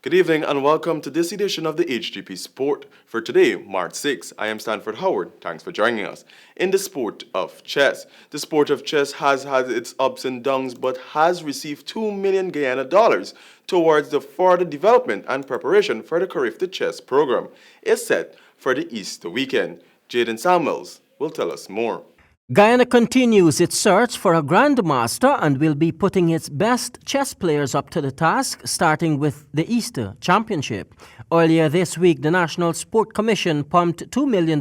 Good evening and welcome to this edition of the HGP Sport. For today, March 6, I am Stanford Howard. Thanks for joining us. In the sport of chess, the sport of chess has had its ups and downs but has received $2 million Guyana dollars towards the further development and preparation for the Carifta Chess program. It's set for the Easter weekend. Jaden Samuels will tell us more. Guyana continues its search for a grandmaster and will be putting its best chess players up to the task, starting with the Easter Championship. Earlier this week, the National Sport Commission pumped $2 million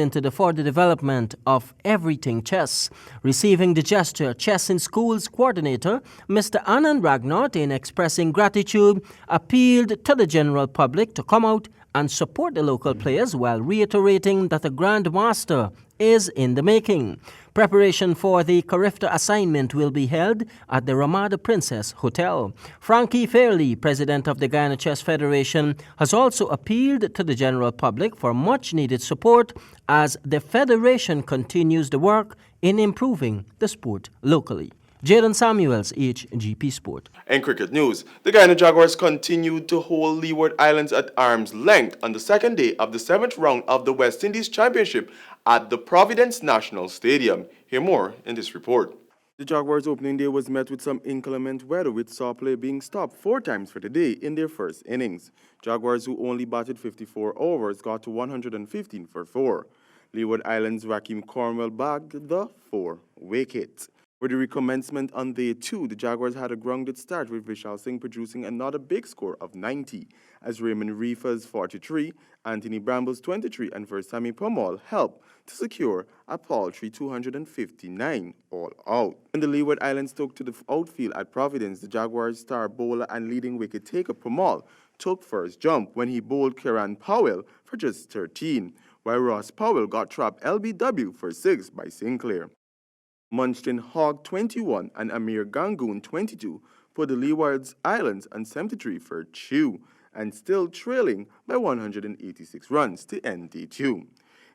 into the further development of everything chess. Receiving the gesture, Chess in Schools coordinator, Mr. Anand Ragnot, in expressing gratitude, appealed to the general public to come out and support the local players while reiterating that a grandmaster is in the making. Preparation for the Carifta assignment will be held at the Ramada Princess Hotel. Frankie Fairley, president of the Guyana Chess Federation, has also appealed to the general public for much-needed support as the federation continues the work in improving the sport locally. Jaden Samuels, HGP Sport. In cricket news, the Guyana Jaguars continued to hold Leeward Islands at arm's length on the second day of the 7th round of the West Indies Championship at the Providence National Stadium. Hear more in this report. The Jaguars' opening day was met with some inclement weather, with saw play being stopped 4 times for the day in their first innings. Jaguars, who only batted 54 overs, got to 115 for 4. Leeward Islands' Rakeem Cornwell bagged the 4 wickets. For the recommencement on day 2, the Jaguars had a grounded start, with Vishal Singh producing another big score of 90, as Raymond Reefer's 43, Anthony Bramble's 23, and Versami Pamal helped to secure a paltry 259 all out. When the Leeward Islands took to the outfield at Providence, the Jaguars' star bowler and leading wicket taker Pamal took first jump when he bowled Kieran Powell for just 13, while Ross Powell got trapped LBW for 6 by Sinclair. Munchkin Hogg 21 and Amir Gangoon 22 put the Leeward Islands on 73 for 2 and still trailing by 186 runs to end day 2.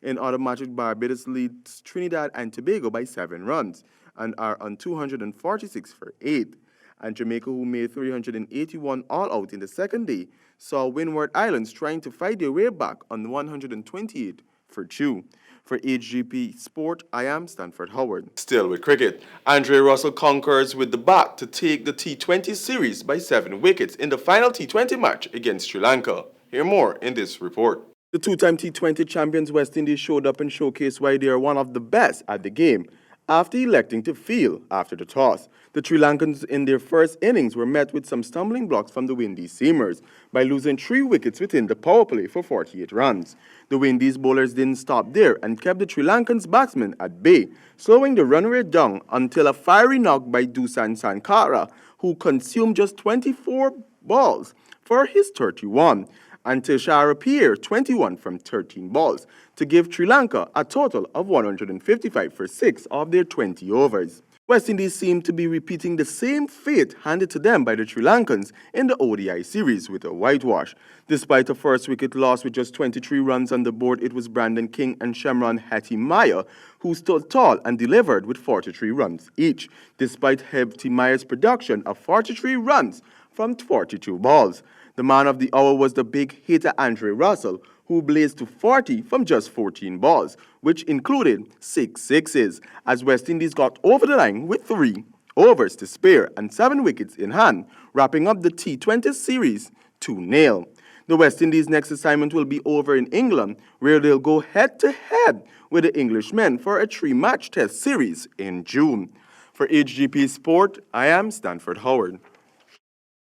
In other matches, Barbados leads Trinidad and Tobago by 7 runs and are on 246 for 8. And Jamaica, who made 381 all out in the second day, saw Windward Islands trying to fight their way back on 128 for 2. For HGP Sport, I am Stanford Howard. Still with cricket, Andre Russell concurs with the bat to take the T20 series by 7 wickets in the final T20 match against Sri Lanka. Hear more in this report. The 2-time T20 champions West Indies showed up and showcased why they are one of the best at the game after electing to field after the toss. The Sri Lankans in their first innings were met with some stumbling blocks from the Windies seamers by losing 3 wickets within the power play for 48 runs. The Windies bowlers didn't stop there and kept the Sri Lankans batsmen at bay, slowing the run rate down until a fiery knock by Dusan Sankara, who consumed just 24 balls for his 31, until Shara Pierre 21 from 13 balls, to give Sri Lanka a total of 155 for 6 of their 20 overs. West Indies seemed to be repeating the same fate handed to them by the Sri Lankans in the ODI series with a whitewash. Despite a first wicket loss with just 23 runs on the board, it was Brandon King and Shemron Hetty-Meyer who stood tall and delivered with 43 runs each, despite Hetty-Meyer's production of 43 runs from 42 balls. The man of the hour was the big hitter Andre Russell, who blazed to 40 from just 14 balls, which included 6 sixes, as West Indies got over the line with 3 overs to spare and 7 wickets in hand, wrapping up the T20 series 2-0. The West Indies' next assignment will be over in England, where they'll go head-to-head with the Englishmen for a 3-match test series in June. For HGP Sport, I am Stanford Howard.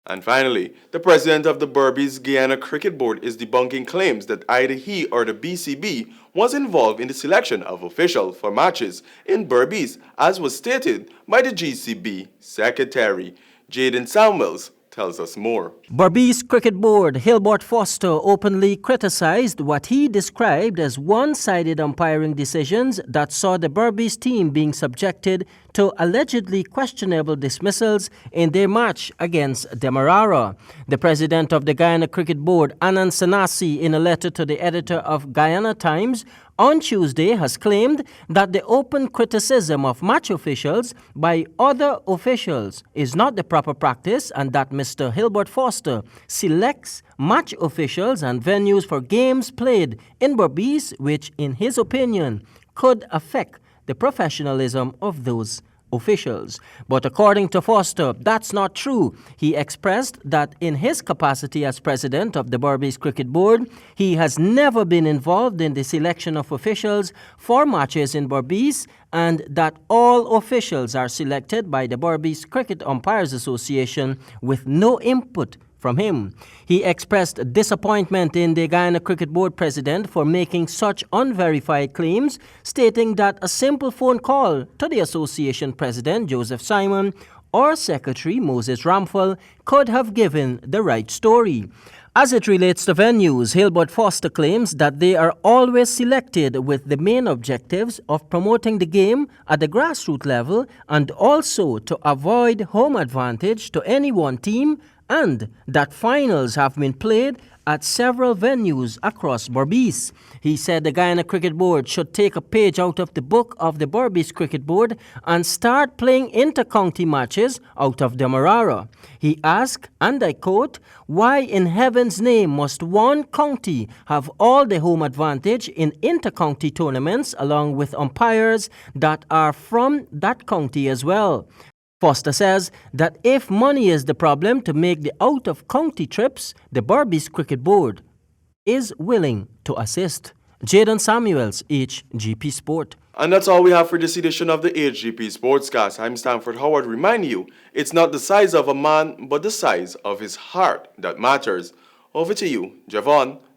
And finally, the president of the Berbice Guyana Cricket Board is debunking claims that either he or the BCB was involved in the selection of officials for matches in Berbice, as was stated by the GCB secretary. Jaden Samuels tells us more. Berbice Cricket Board Hilbert Foster openly criticized what he described as one-sided umpiring decisions that saw the Berbice team being subjected to allegedly questionable dismissals in their match against Demerara. The president of the Guyana Cricket Board, Anand Sanasi, in a letter to the editor of Guyana Times on Tuesday, has claimed that the open criticism of match officials by other officials is not the proper practice and that Mr. Hilbert Foster selects match officials and venues for games played in Berbice, which, in his opinion, could affect the professionalism of those officials. But according to Foster, that's not true. He expressed that in his capacity as president of the Berbice Cricket Board, he has never been involved in the selection of officials for matches in Berbice, and that all officials are selected by the Berbice Cricket Umpires Association with no input from him. He expressed disappointment in the Guyana Cricket Board president for making such unverified claims, stating that a simple phone call to the association president, Joseph Simon, or secretary, Moses Ramphal, could have given the right story. As it relates to venues, Hilbert Foster claims that they are always selected with the main objectives of promoting the game at the grassroots level and also to avoid home advantage to any one team, and that finals have been played at several venues across Berbice. He said the Guyana Cricket Board should take a page out of the book of the Berbice Cricket Board and start playing inter-county matches out of Demerara. He asked, and I quote, "Why in heaven's name must one county have all the home advantage in inter-county tournaments along with umpires that are from that county as well?" Foster says that if money is the problem to make the out-of-county trips, the Berbice Cricket Board is willing to assist. Jaden Samuels, HGP Sport. And that's all we have for this edition of the HGP Sportscast. I'm Stanford Howard, reminding you, it's not the size of a man, but the size of his heart that matters. Over to you, Javon.